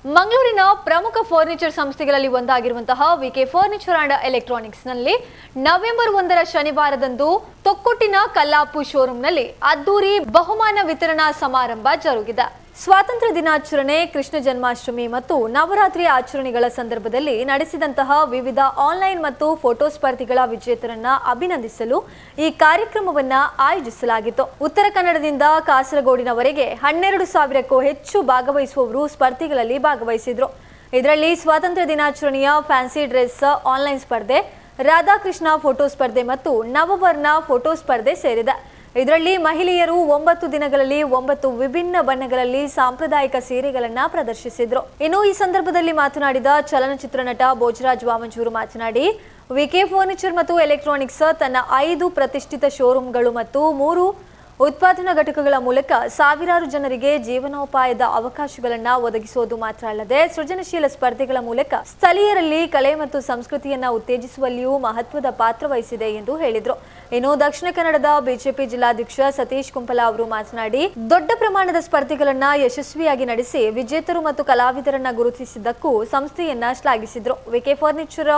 ಮಂಗಳೂರಿನ ಪ್ರಮುಖ ಫರ್ನಿಚರ್ ಸಂಸ್ಥೆಗಳಲ್ಲಿ ಒಂದಾಗಿರುವಂತಹ ವಿಕೆ ಫರ್ನಿಚರ್ ಅಂಡ್ ಎಲೆಕ್ಟ್ರಾನಿಕ್ಸ್ ನಲ್ಲಿ ನವೆಂಬರ್ 1ರ ಶನಿವಾರದಂದು ತೊಕ್ಕೊಟ್ಟಿನ ಕಲ್ಲಾಪು ಶೋರೂಮ್ನಲ್ಲಿ ಅದ್ದೂರಿ ಬಹುಮಾನ ವಿತರಣಾ ಸಮಾರಂಭ ಜರುಗಿದೆ. ಸ್ವಾತಂತ್ರ್ಯ ದಿನಾಚರಣೆ, ಕೃಷ್ಣ ಜನ್ಮಾಷ್ಟಮಿ ಮತ್ತು ನವರಾತ್ರಿ ಆಚರಣೆಗಳ ಸಂದರ್ಭದಲ್ಲಿ ನಡೆಸಿದಂತಹ ವಿವಿಧ ಆನ್ಲೈನ್ ಮತ್ತು ಫೋಟೋ ಸ್ಪರ್ಧೆಗಳ ವಿಜೇತರನ್ನ ಅಭಿನಂದಿಸಲು ಈ ಕಾರ್ಯಕ್ರಮವನ್ನ ಆಯೋಜಿಸಲಾಗಿತ್ತು. ಉತ್ತರ ಕನ್ನಡದಿಂದ ಕಾಸರಗೋಡಿನವರೆಗೆ 12,000ಕ್ಕೂ ಹೆಚ್ಚು ಭಾಗವಹಿಸುವವರು ಸ್ಪರ್ಧೆಗಳಲ್ಲಿ ಭಾಗವಹಿಸಿದ್ರು. ಇದರಲ್ಲಿ ಸ್ವಾತಂತ್ರ್ಯ ದಿನಾಚರಣೆಯ ಫ್ಯಾನ್ಸಿ ಡ್ರೆಸ್ ಆನ್ಲೈನ್ ಸ್ಪರ್ಧೆ, ರಾಧಾಕೃಷ್ಣ ಫೋಟೋ ಸ್ಪರ್ಧೆ ಮತ್ತು ನವವರ್ಣ ಫೋಟೋ ಸ್ಪರ್ಧೆ ಸೇರಿದೆ. ಇದರಲ್ಲಿ ಮಹಿಳೆಯರು 9 ದಿನಗಳಲ್ಲಿ 9 ವಿಭಿನ್ನ ಬಣ್ಣಗಳಲ್ಲಿ ಸಾಂಪ್ರದಾಯಿಕ ಸೀರೆಗಳನ್ನು ಪ್ರದರ್ಶಿಸಿದ್ರು. ಇನ್ನು ಈ ಸಂದರ್ಭದಲ್ಲಿ ಮಾತನಾಡಿದ ಚಲನಚಿತ್ರ ನಟ ಭೋಜರಾಜ್ ವಾಮಂಜೂರು ಮಾತನಾಡಿ, ವಿಕೆ ಫರ್ನಿಚರ್ ಮತ್ತು ಎಲೆಕ್ಟ್ರಾನಿಕ್ಸ್ ತನ್ನ 5 ಪ್ರತಿಷ್ಠಿತ ಶೋರೂಮ್ಗಳು ಮತ್ತು 3 ಉತ್ಪಾದನಾ ಘಟಕಗಳ ಮೂಲಕ ಸಾವಿರಾರು ಜನರಿಗೆ ಜೀವನೋಪಾಯದ ಅವಕಾಶಗಳನ್ನು ಒದಗಿಸುವುದು ಮಾತ್ರ ಅಲ್ಲದೆ ಸೃಜನಶೀಲ ಸ್ಪರ್ಧೆಗಳ ಮೂಲಕ ಸ್ಥಳೀಯರಲ್ಲಿ ಕಲೆ ಮತ್ತು ಸಂಸ್ಕೃತಿಯನ್ನು ಉತ್ತೇಜಿಸುವಲ್ಲಿಯೂ ಮಹತ್ವದ ಪಾತ್ರ ವಹಿಸಿದೆ ಎಂದು ಹೇಳಿದರು. ಇನ್ನು ದಕ್ಷಿಣ ಕನ್ನಡದ ಬಿಜೆಪಿ ಜಿಲ್ಲಾಧ್ಯಕ್ಷ ಸತೀಶ್ ಕುಂಪಲ ಅವರು ಮಾತನಾಡಿ, ದೊಡ್ಡ ಪ್ರಮಾಣದ ಸ್ಪರ್ಧೆಗಳನ್ನು ಯಶಸ್ವಿಯಾಗಿ ನಡೆಸಿ ವಿಜೇತರು ಮತ್ತು ಕಲಾವಿದರನ್ನ ಗುರುತಿಸಿದ್ದಕ್ಕೂ ಸಂಸ್ಥೆಯನ್ನ ಶ್ಲಾಘಿಸಿದರು. ವಿಕೆ ಫರ್ನಿಚರ್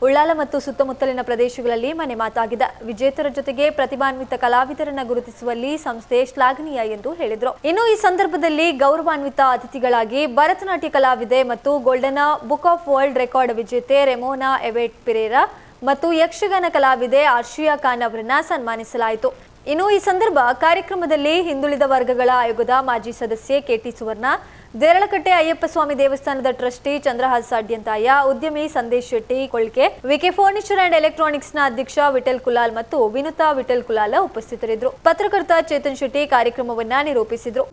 ಉಳ್ಳಾಲ ಮತ್ತು ಸುತ್ತಮುತ್ತಲಿನ ಪ್ರದೇಶಗಳಲ್ಲಿ ಮನೆ ಮಾತಾಗಿದೆ. ವಿಜೇತರ ಜೊತೆಗೆ ಪ್ರತಿಭಾನ್ವಿತ ಕಲಾವಿದರನ್ನ ಗುರುತಿಸುವಲ್ಲಿ ಸಂಸ್ಥೆ ಶ್ಲಾಘನೀಯ ಎಂದು ಹೇಳಿದರು. ಇನ್ನು ಈ ಸಂದರ್ಭದಲ್ಲಿ ಗೌರವಾನ್ವಿತ ಅತಿಥಿಗಳಾಗಿ ಭರತನಾಟ್ಯ ಕಲಾವಿದೆ ಮತ್ತು golden book of world record ವಿಜೇತೆ ರೆಮೋನಾ ಎವೆಟ್ ಪಿರೇರಾ ಮತ್ತು ಯಕ್ಷಗಾನ ಕಲಾವಿದೆ ಆರ್ಷಿಯಾ ಖಾನ್ ಅವರನ್ನ ಸನ್ಮಾನಿಸಲಾಯಿತು. ಇನ್ನು ಈ ಸಂದರ್ಭ ಕಾರ್ಯಕ್ರಮದಲ್ಲಿ ಹಿಂದುಳಿದ ವರ್ಗಗಳ ಆಯೋಗದ ಮಾಜಿ ಸದಸ್ಯೆ ಕೆಟಿ ಸುವರ್ಣ, ದೇರಳಕಟ್ಟೆ ಅಯ್ಯಪ್ಪ ಸ್ವಾಮಿ ದೇವಸ್ಥಾನದ ಟ್ರಸ್ಟಿ ಚಂದ್ರಹಾಸ ಅಡ್ಯಂತಾಯ, ಉದ್ಯಮಿ Sandesh Shetty Kolke, VK furniture and electronics ನ ಅಧ್ಯಕ್ಷ ವಿಠಲ್ ಕುಲಾಲ್ ಮತ್ತು ವಿನುತಾ ವಿಠಲ್ ಕುಲಾಲ್ ಉಪಸ್ಥಿತರಿದ್ದರು. ಪತ್ರಕರ್ತ ಚೇತನ್ ಶೆಟ್ಟಿ ಕಾರ್ಯಕ್ರಮವನ್ನ ನಿರೂಪಿಸಿದರು.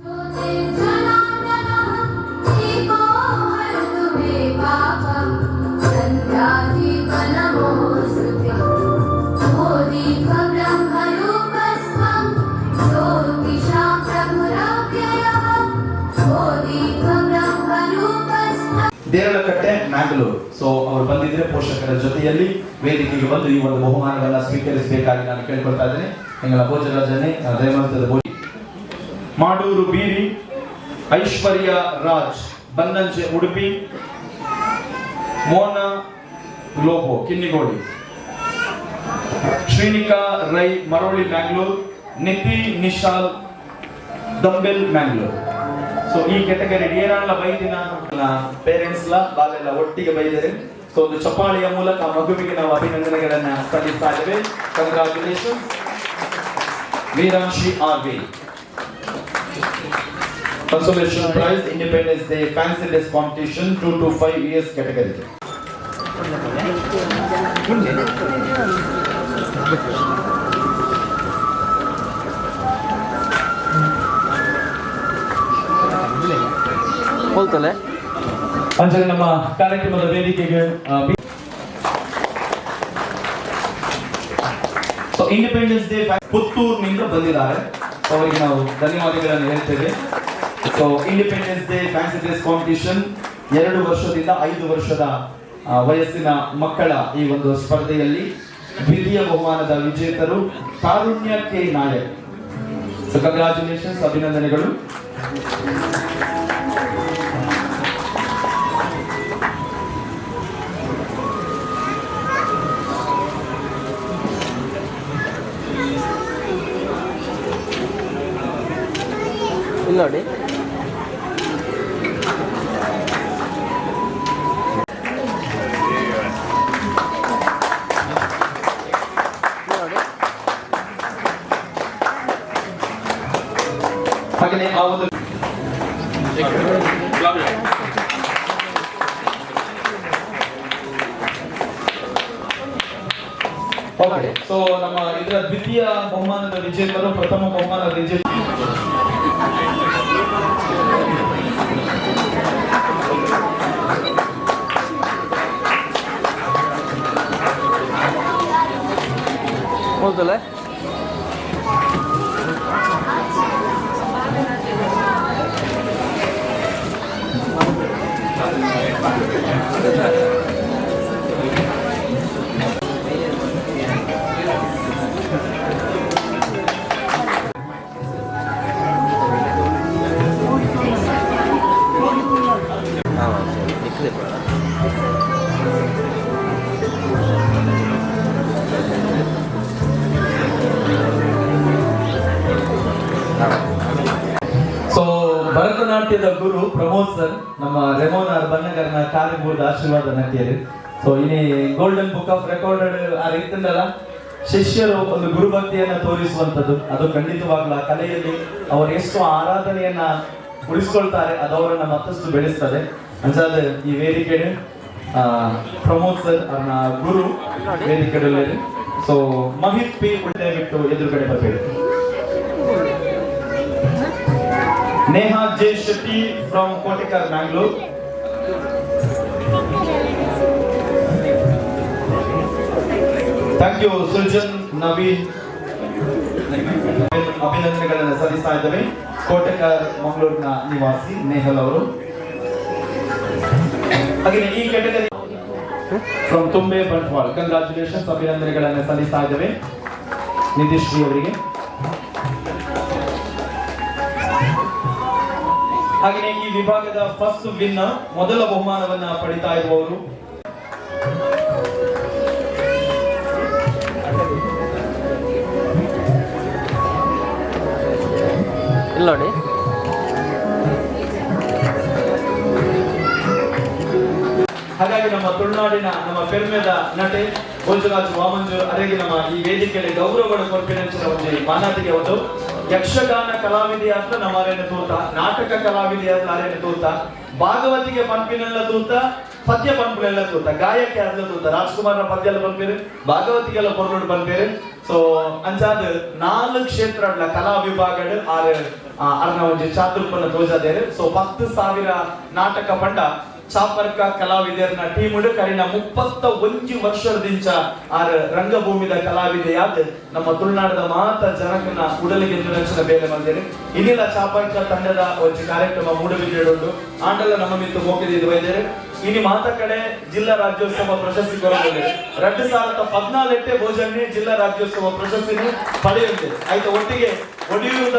ದೇರಳಕಟ್ಟೆ ಮ್ಯಾಂಗ್ಳೂರು. ಸೊ ಅವರು ಬಂದಿದ್ರೆ ಪೋಷಕರ ಜೊತೆಯಲ್ಲಿ ವೇದಿಕೆಗೆ ಬಂದು ಈ ಒಂದು ಬಹುಮಾನಗಳನ್ನ ಸ್ವೀಕರಿಸಬೇಕಾಗಿ ನಾನು ಕೇಳ್ಕೊಳ್ತಾ ಇದ್ದೇನೆ. ನಿಂಗಳ ಭೋಜರಾಜನೇ ದಯಮಂತದ ಭೋಜಿ ಮಾಡೂರು ಬೀರಿ, ಐಶ್ವರ್ಯ ರಾಜ್ ಬನ್ನಂಜೆ ಉಡುಪಿ, ಮೋನಾ ಲೋಬೋ ಕಿನ್ನಿಗೋಡಿ, ಶ್ರೀನಿಕಾ ರೈ ಮರೋಳಿ ಮ್ಯಾಂಗ್ಳೂರ್, ನಿತಿ ನಿಶಾಲ್ ದಂಬೆಲ್ ಮ್ಯಾಂಗ್ಳೂರ್. ಸೊ ಈ ಕೆಟಗರಿ ಏರಾಳ ಬೈದಿನ ಪೇರೆಂಟ್ಸ್ ಬಾಲೆಲ್ಲ ಒಟ್ಟಿಗೆ ಬೈದರೆ ಸೊ ಒಂದು ಚಪ್ಪಾಳಿಯ ಮೂಲಕ ಮಗುವಿಗೆ ನಾವು ಅಭಿನಂದನೆಗಳನ್ನ ಸಲ್ಲಿಸ್ತಾ ಇದ್ದೇವೆ. Congratulation Veeranshi Aarvi. Consolation prize Independence Day fancy dress competition 2 to 5 years category. ಹೋಗ್ತಲೆ ಅಂದರೆ ನಮ್ಮ ಕಾರ್ಯಕ್ರಮದ ವೇದಿಕೆಗೆ ಇಂಡಿಪೆಂಡೆನ್ಸ್ ಡೇ ಪುತ್ತೂರಿನಿಂದ ಬಂದಿದ್ದಾರೆ. ಅವರಿಗೆ ನಾವು ಧನ್ಯವಾದಗಳನ್ನು ಹೇಳ್ತೇವೆ. So independence Day fancy dress competition 2 ವರ್ಷದಿಂದ 5 ವರ್ಷದ ವಯಸ್ಸಿನ ಮಕ್ಕಳ ಈ ಒಂದು ಸ್ಪರ್ಧೆಯಲ್ಲಿ ದ್ವಿತೀಯ ಬಹುಮಾನದ ವಿಜೇತರು ಕಾರುಣ್ಯ ಕೆ ನಾಯಕ್. ಸೊ ಕಂಗ್ರಾಚುಲೇಷನ್ಸ್, ಅಭಿನಂದನೆಗಳು. ಇಲ್ಲಿ ನೋಡಿ, ಹಾಗೆಯೇ ಆ ಒಂದು ಓಕೆ. ಸೊ ನಮ್ಮ ಇದರ ದ್ವಿತೀಯ ಬಹುಮಾನದ ವಿಜೇತರು, ಪ್ರಥಮ ಬಹುಮಾನದ ವಿಜೇತ ಹೋಗ್ತಲೆ ಸೊ ಭರತನಾಟ್ಯದ ಗುರು ಪ್ರಮೋದ್ ಸರ್ ನಮ್ಮ ರೆಮೋನ್ ಬನ್ನಗರ್ನ ಕಾರ್ಯಭೂತ ಆಶೀರ್ವಾದ ನಟಿಯರು. ಸೊ ಇಲ್ಲಿ ಗೋಲ್ಡನ್ ಬುಕ್ ಆಫ್ ರೆಕಾರ್ಡೆಡ್ ಆ ರೀತಿಯಲ್ಲ ಶಿಷ್ಯರು ಒಂದು ಗುರುಭಕ್ತಿಯನ್ನ ತೋರಿಸುವಂಥದ್ದು, ಅದು ಖಂಡಿತವಾಗ್ಲೂ ಆ ಕಲೆಯಲ್ಲಿ ಅವರು ಎಷ್ಟು ಆರಾಧನೆಯನ್ನ ಉಳಿಸ್ಕೊಳ್ತಾರೆ ಅದು ಅವರನ್ನ ಮತ್ತಷ್ಟು ಬೆಳೆಸ್ತದೆ. ಅಂಜಾದ ಈ ವೇದಿಕೆ ಪ್ರಮೋದ್ ಸರ್ ಅವ್ರನ್ನ ಗುರು ವೇದಿಕೆ. ಸೊ ಮಹಿತ್ ಪಿ ದಯವಿಟ್ಟು ಎದುರುಗಡೆ ಬರಬೇಕು. Neha J Shetty from Kotekar Mangalore. Thank you Sujan Naveen, ಅಭಿನಂದನೆಗಳನ್ನು ಸಲ್ಲಿಸ್ತಾ ಇದ್ದೇವೆ. ಕೋಟೆಕರ್ ಮಂಗಳೂರಿನ ನಿವಾಸಿ ನೇಹಲ್ ಅವರು. ಹಾಗೆ ಈ category from Tumbe Bantwal, congratulations, ಅಭಿನಂದನೆಗಳನ್ನು ಸಲ್ಲಿಸ್ತಾ ಇದ್ದೇವೆ ನಿತೀಶ್ ಶ್ರೀ ಅವರಿಗೆ. ಹಾಗೆಯೇ ಈ ವಿಭಾಗದ ಫಸ್ಟ್ ವಿನ್ನರ್, ಮೊದಲ ಬಹುಮಾನವನ್ನ ಪಡಿತಾ ಇರುವವರು ಇಲ್ಲಿ ನೋಡಿ. ಹಾಗಾಗಿ ನಮ್ಮ ತುಳುನಾಡಿನ ನಮ್ಮ ಪೆರ್ಮೆದ ನಟೆ ಭೋಜರಾಜ್ ವಾಮಂಜೂರ್ ಅರೆಗೆ ನಮ್ಮ ಈ ವೇದಿಕೆಯಲ್ಲಿ ಗೌರವಗಳು ಕೊರ್ಪಿನಂಚಿನ ಒಂದು ಮಾನಾಟಿಗೆ ಒಂದು ಯಕ್ಷಗಾನ ಕಲಾವಿದೆಯಾದ ನಮ್ಮ ಅರೇನ ತೂತ, ನಾಟಕ ಕಲಾವಿದೆಯಾದ ಅರೇನ ತೂತ, ಭಾಗವತಿಗೆ ಪಂಪಿನೆಲ್ಲ ತೂತ, ಪದ್ಯ ಪಂಪುಲೆಲ್ಲ ತೂತ, ಗಾಯಕ್ಕೆ ಅದಲ್ಲ ತೂತ, ರಾಜ್ಕುಮಾರ್ನ ಪದ್ಯ ಎಲ್ಲ ಬಂದ್ಬೇರೆ, ಭಾಗವತಿಗೆಲ್ಲ ಪೊರ್ಲೋಡು ಬಂದ್ಬೇರೆ. ಸೊ ಅಂಚಾದ 4 ಕ್ಷೇತ್ರಗಳ ಕಲಾ ವಿಭಾಗಗಳು ಅರ್ನ ಒಂದು ಚಾತುರ್ಪನ ತೋಜಾದೇರು. ಸೊ 10,000 ನಾಟಕ ಪಂಡ ಚಾಪರ್ಕ ಕಲಾವಿದರನ್ನ ಟೀಮುಡು ಕರಿನ 31 ವರ್ಷದಿಂದ ಆರ್ ರಂಗಭೂಮಿದ ಕಲಾವಿದೆಯಾದ ನಮ್ಮ ತುಳುನಾಡದ ಮಾತ ಜನಕನ ಉಡಲಿಗೆ ನೆಚ್ಚಿನ ಬೇಲೆ ಬಂದಿದೆ. ಇನ್ನಿಲ್ಲ ಚಾಪರ್ಕ ತಂಡದ ಒಂದು ಕಾರ್ಯಕ್ರಮ ಮೂಡುಬಿದ್ರೆಡುಂಡು ಆಂಡಲ ನಮ್ಮ ಮಿತ್ತು ಮೋಕಿದ್ದು ವೈದ್ಯರು ಇನಿ ಮಾತ ಕಡೆ ಜಿಲ್ಲಾ ರಾಜ್ಯೋತ್ಸವ ಪ್ರಶಸ್ತಿ ಕೊರಗೊಂಡಿದೆ. 2014 ಭೋಜನೆ ಜಿಲ್ಲಾ ರಾಜ್ಯೋತ್ಸವ ಪ್ರಶಸ್ತಿಯನ್ನು ಪಡೆಯುತ್ತೆ. ಆಯ್ತು, ಒಟ್ಟಿಗೆ ಒಡಿಯೂರದ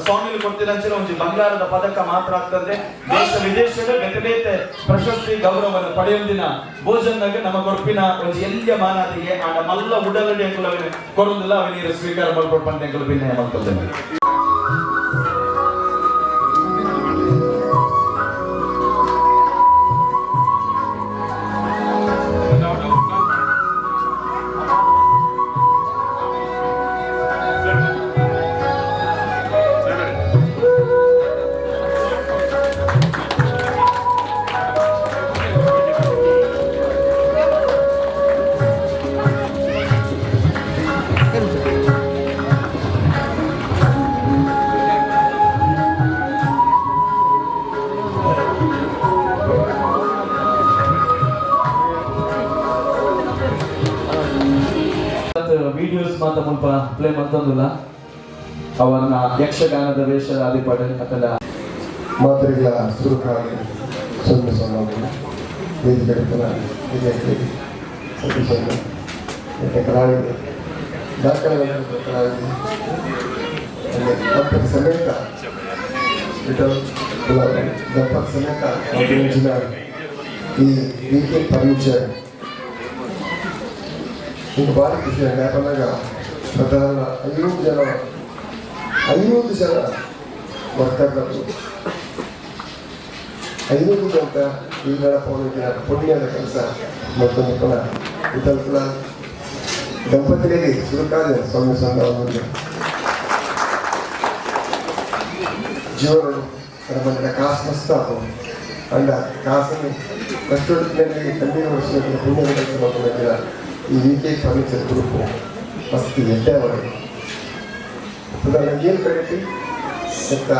ಸ್ವಾಮಿ ಕೊಡ್ತಿರಂಚಿನ ಒಂದು ಬಂಗಾರದ ಪದಕ ಮಾತ್ರ ಆಗ್ತದೆ. ದೇಶ ವಿದೇಶದ ಬೆಟ್ಟಬೇತೆ ಪ್ರಶಸ್ತಿ ಗೌರವವನ್ನು ಪಡೆಯುವುದಿನ ಭೋಜನಾಗ ನಮ್ಮ ಕೊರಪಿನ ಒಂದು ಎಲ್ಲಿಯ ಮಾನಾದಿಗೆ ಆಡ ಮಲ್ಲ ಉಡಲಡಿ ಅಂಕುಲವಿನ ಕೊಡುವುದಿಲ್ಲ ಅವನೀರು ಸ್ವೀಕಾರ ಮಾಡ್ಕೊಡ್ಪಂತ ಅಂಕುಲು ಭಿನ್ನಯ ಮಾಡ್ಕೊಳ್ತೇನೆ. ವಿಡಿಯೋಸ್ ಮಾತ್ರ ಮುಲ್ಪ ಪ್ಲೇ ಮಾಡ್ತಂದಿಲ್ಲ ಅವನ್ನ ಯಕ್ಷಗಾನದ ವೇಷದ ಅಧಿಪಟ ಅಥವಾ ಮಾತೃಗಳ ಸುರುಕಾಗಿ ಸೊನ್ನೆ ಸೊನ್ನ ವೇದಿಕೆಗಳ ಸತೀಶಣ್ಣ ಮತ್ತು ಕಲಾವಿದರು ದಾಖಲೆ ಕಲಾವಿದರು ದಂಪತಿ ಸಮೇತ ವಿಠಲ್ ದಂಪತಿ ಸಮೇತ ಅಭಿನಂದನ ಈ ವೀಕೆಂಡ್ ಫರ್ನಿಚರ್ ఇంకా భారీ ఖుషి లేకుండా ప్రధాన 5 జన వర్కర్లకు 5 ಗಂಟ ಈ ನಡೆಪೋದಿನ ಪುಣ್ಯದ ಕೆಲಸ ಮತ್ತು ಮುಖನ ವಿತಲ್ಪನ ದಂಪತಿಗಳಿಗೆ ಸುರುಕಾದ ಸ್ವಾಮಿ ಸಂದರ್ಭದಲ್ಲಿ ಜೀವನಗಳು ನಮ್ಮನ್ನ ಕಾಸು ಮಸ್ತಾಕು ಅಂಡ ಕಾಸನ್ನು ಕಷ್ಟೊಟ್ಟಿನಲ್ಲಿ ಕಣ್ಣೀರು ವರ್ಷದ ಪುಣ್ಯದ ಕೆಲಸ ಮಾಡ್ಕೊಂಡಿದ್ದೀರ. ಈ ವೀಕೆ ಫರ್ನಿಚರ್ ಗ್ರೂಪು ಮಸ್ತ್ ಎಡ್ಡೆವರೆ ಏನು ಕಡೆಟಿ ಎಂತ